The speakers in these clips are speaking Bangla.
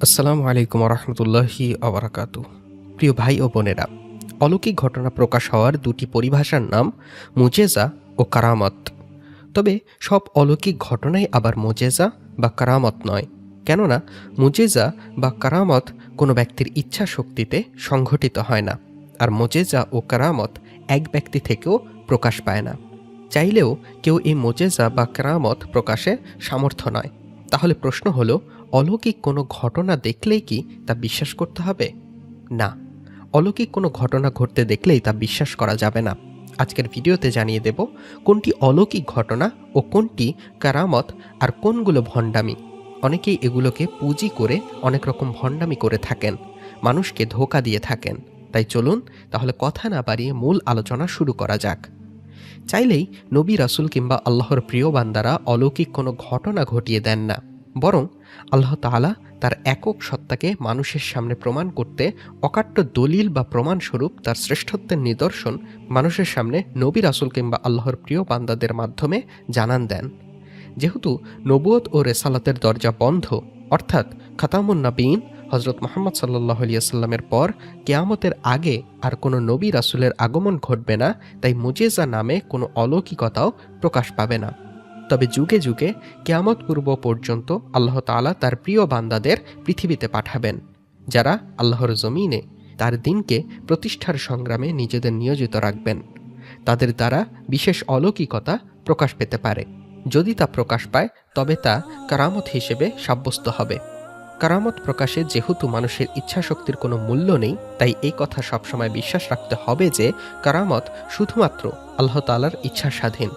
আসসালামু আলাইকুম রহমতুল্লাহি আবরাকাতু। প্রিয় ভাই ও বোনেরা, অলৌকিক ঘটনা প্রকাশ হওয়ার দুটি পরিভাষার নাম মুজেজা ও কারামত। তবে সব অলৌকিক ঘটনাই আবার মুজেজা বা কারামত নয়। কেননা মুজেজা বা কারামত কোনো ব্যক্তির ইচ্ছা শক্তিতে সংঘটিত হয় না, আর মুজেজা ও কারামত এক ব্যক্তি থেকেও প্রকাশ পায় না। চাইলেও কেউ এই মুজেজা বা কারামত প্রকাশে সামর্থ্য নয়। তাহলে প্রশ্ন হলো, অলৌকিক কোনো ঘটনা দেখলেই কি তা বিশ্বাস করতে হবে? না, অলৌকিক কোনো ঘটনা ঘটতে দেখলেই তা বিশ্বাস করা যাবে না। আজকের ভিডিওতে জানিয়ে দেব কোনটি অলৌকিক ঘটনা ও কোনটি কারামত, আর কোনগুলো ভণ্ডামি। অনেকেই এগুলোকে পুঁজি করে অনেক রকম ভণ্ডামি করে থাকেন, মানুষকে ধোঁকা দিয়ে থাকেন। তাই চলুন তাহলে কথা না বাড়িয়ে মূল আলোচনা শুরু করা যাক। চাইলেই নবী রাসূল কিংবা আল্লাহর প্রিয় বান্দারা অলৌকিক কোনো ঘটনা ঘটিয়ে দেন না, বরং আল্লাহ তাআলা তার একক সত্তাকে মানুষের সামনে প্রমাণ করতে অকাট্য দলিল বা প্রমাণস্বরূপ তার শ্রেষ্ঠত্বের নিদর্শন মানুষের সামনে নবী রাসূল কিংবা আল্লাহর প্রিয় বান্দাদের মাধ্যমে জানান দেন। যেহেতু নবুয়ত ও রেসালাতের দরজা বন্ধ, অর্থাৎ খাতামুন নবীন হজরত মুহাম্মদ সাল্লাল্লাহু আলাইহি ওয়াসাল্লামের পর কিয়ামতের আগে আর কোনো নবী রাসূলের আগমন ঘটবে না, তাই মুজেজা নামে কোনো অলৌকিকতাও প্রকাশ পাবে না। তবে যুগে যুগে কিয়ামত পূর্ব পর্যন্ত আল্লাহ তাআলা তার প্রিয় বান্দাদের পৃথিবীতে পাঠাবেন, যারা আল্লাহর জমিনে তার দিনকে প্রতিষ্ঠার সংগ্রামে নিজেদের নিয়োজিত রাখবেন। তাদের দ্বারা বিশেষ অলৌকিকতা প্রকাশ পেতে পারে। যদি তা প্রকাশ পায় তবে তা কারামত হিসেবে সাব্যস্ত হবে। কারামত প্রকাশে যেহেতু মানুষের ইচ্ছাশক্তির কোনো মূল্য নেই, তাই এই কথা সবসময় বিশ্বাস রাখতে হবে যে কারামত শুধুমাত্র আল্লাহ তাআলার ইচ্ছা স্বাধীন।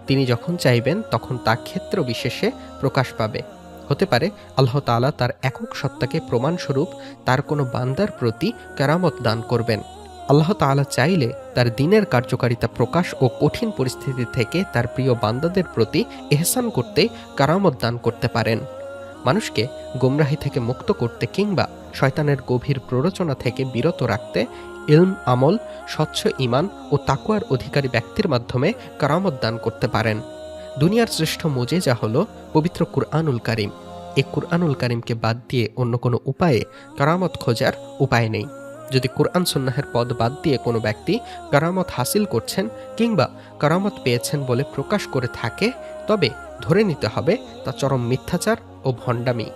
তিনি যখন চাইবেন তখন তা ক্ষেত্র বিশেষে প্রকাশ পাবে। হতে পারে আল্লাহ তাআলা তার একক সত্তাকে প্রমাণস্বরূপ তার কোনো বান্দার প্রতি কারামত দান করবেন। আল্লাহ তাআলা চাইলে তার দ্বীনের কার্যকারিতা প্রকাশ ও কঠিন পরিস্থিতি থেকে তার প্রিয় বান্দাদের প্রতি ইহসান করতে কারামত দান করতে পারেন। মানুষকে গোমরাহি থেকে মুক্ত করতে কিংবা শয়তানের গভীর প্ররোচনা থেকে বিরত রাখতে ইলম, আমল, স্বচ্ছ ঈমান ও তাকওয়ার অধিকারী ব্যক্তির মাধ্যমে কারামত দান করতে পারেন। দুনিয়ার শ্রেষ্ঠ মুজেজা হলো পবিত্র কুরআনুল কারীম। এই কুরআনুল কারীমকে বাদ দিয়ে অন্য কোনো উপায়ে কারামত খোঁজার উপায় নেই। যদি কুরআন সুন্নাহের পদ বাদ দিয়ে কোনো ব্যক্তি কারামত হাসিল করছেন কিংবা কারামত পেয়েছেন বলে প্রকাশ করে থাকে, তবে ধরে নিতে হবে তা চরম মিথ্যাচার ও ভণ্ডামি।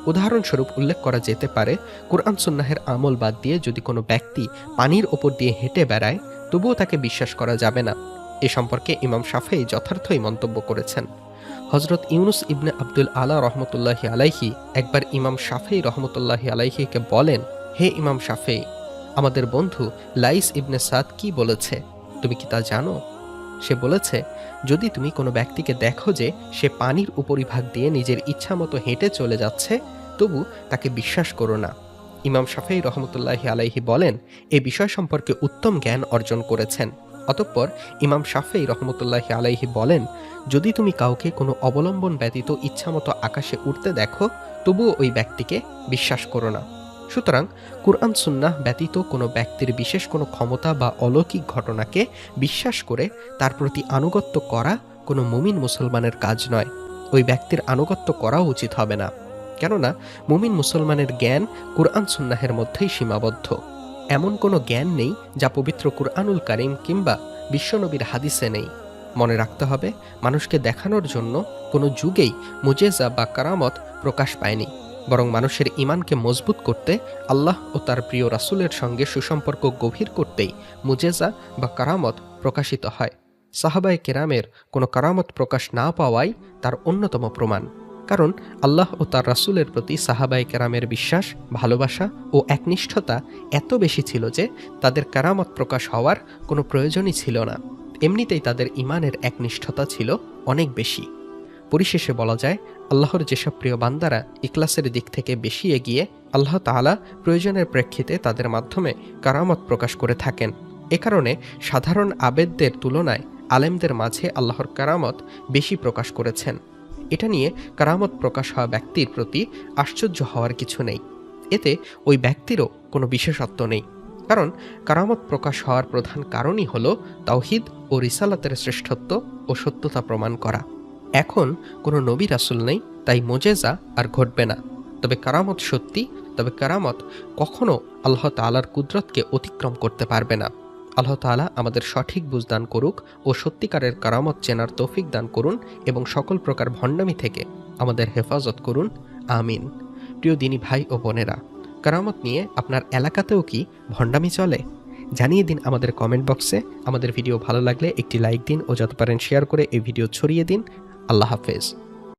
উদাহরণস্বরূপ উল্লেখ করা যেতে পারে, কুরআন সুন্নাহের আমল বাদ দিয়ে যদি কোনো ব্যক্তি পানির ওপর দিয়ে হেঁটে বেড়ায়, তবুও তাকে বিশ্বাস করা যাবে না। এ সম্পর্কে ইমাম শাফেঈ যথার্থই মন্তব্য করেছেন। হজরত ইউনুস ইবনে আব্দুল আলা রহমতুল্লাহি আলাইহি একবার ইমাম শাফেঈ রহমতুল্লাহি আলাইহিকে বলেন, হে ইমাম শাফেঈ, আমাদের বন্ধু লাইস ইবনে সাদ কি বলেছে, তুমি কি তা জানো? সে বলেছে, যদি তুমি কোনো ব্যক্তিকে দেখো যে সে পানির উপরিভাগ দিয়ে নিজের ইচ্ছা মতো হেঁটে চলে যাচ্ছে, তবু তাকে বিশ্বাস করো না। ইমাম শাফেঈ রহমতুল্লাহি আলাইহি বলেন, এ বিষয় সম্পর্কে উত্তম জ্ঞান অর্জন করেছেন। অতঃপর ইমাম শাফেঈ রহমতুল্লাহি আলাইহি বলেন, যদি তুমি কাউকে কোনো অবলম্বন ব্যতীত ইচ্ছামতো আকাশে উঠতে দেখো, তবুও ওই ব্যক্তিকে বিশ্বাস করো না। সুতরাং কুরআন সুন্নাহ ব্যতীত কোনো ব্যক্তির বিশেষ কোনো ক্ষমতা বা অলৌকিক ঘটনাকে বিশ্বাস করে তার প্রতি আনুগত্য করা কোনো মুমিন মুসলমানের কাজ নয়। ওই ব্যক্তির আনুগত্য করাও উচিত হবে না, কেননা মুমিন মুসলমানের জ্ঞান কুরআন সুন্নাহের মধ্যেই সীমাবদ্ধ। এমন কোনো জ্ঞান নেই যা পবিত্র কুরআনুল কারীম কিংবা বিশ্বনবীর হাদিসে নেই। মনে রাখতে হবে, মানুষকে দেখানোর জন্য কোনো যুগেই মুজেজা বা কারামত প্রকাশ পায়নি, বরং মানুষের ঈমানকে মজবুত করতে, আল্লাহ ও তার প্রিয় রাসূলের সঙ্গে সুসম্পর্ক গভীর করতেই মুজেজা বা কারামত প্রকাশিত হয়। সাহাবায়ে কেরামের কোনো কারামত প্রকাশ না পাওয়াই তার অন্যতম প্রমাণ। কারণ আল্লাহ ও তার রাসূলের প্রতি সাহাবায়ে কেরামের বিশ্বাস, ভালোবাসা ও একনিষ্ঠতা এত বেশি ছিল যে তাদের কারামত প্রকাশ হওয়ার কোনো প্রয়োজনই ছিল না। এমনিতেই তাদের ঈমানের একনিষ্ঠতা ছিল অনেক বেশি। পরিশেষে বলা যায়, আল্লাহর যেসব প্রিয় বান্দারা ইখলাসের দিক থেকে বেশি এগিয়ে, আল্লাহ তাআলা প্রয়োজনের প্রেক্ষিতে তাদের মাধ্যমে কারামত প্রকাশ করে থাকেন। এ কারণে সাধারণ আবেদদের তুলনায় আলেমদের মাঝে আল্লাহর কারামত বেশি প্রকাশ করেছেন। এটা নিয়ে কারামত প্রকাশ হওয়া ব্যক্তির প্রতি আশ্চর্য হওয়ার কিছু নেই। এতে ওই ব্যক্তিরও কোনো বিশেষত্ব নেই, কারণ কারামত প্রকাশ হওয়ার প্রধান কারণই হল তাওহীদ ও রিসালাতের শ্রেষ্ঠত্ব ও সত্যতা প্রমাণ করা। এখন কোনো নবী রাসূল নেই, তাই মুজেজা আর ঘটবে না। তবে কারামত সত্যি, তবে কারামত কখনো আল্লাহ তাআলার কুদরতকে অতিক্রম করতে পারবে না। আল্লাহ তাআলা আমাদের সঠিক বুঝ দান করুক ও সত্যিকারের কারামত চেনার তৌফিক দান করুন এবং সকল প্রকার ভণ্ডামি থেকে আমাদের হেফাজত করুন। আমিন। প্রিয় দিনী ভাই ও বোনেরা, কারামত নিয়ে আপনার এলাকাতেও কি ভণ্ডামি চলে? জানিয়ে দিন আমাদের কমেন্ট বক্সে। আমাদের ভিডিও ভালো লাগলে একটি লাইক দিন ও যত পারেন শেয়ার করে এই ভিডিও ছড়িয়ে দিন। আল্লাহ হাফেজ।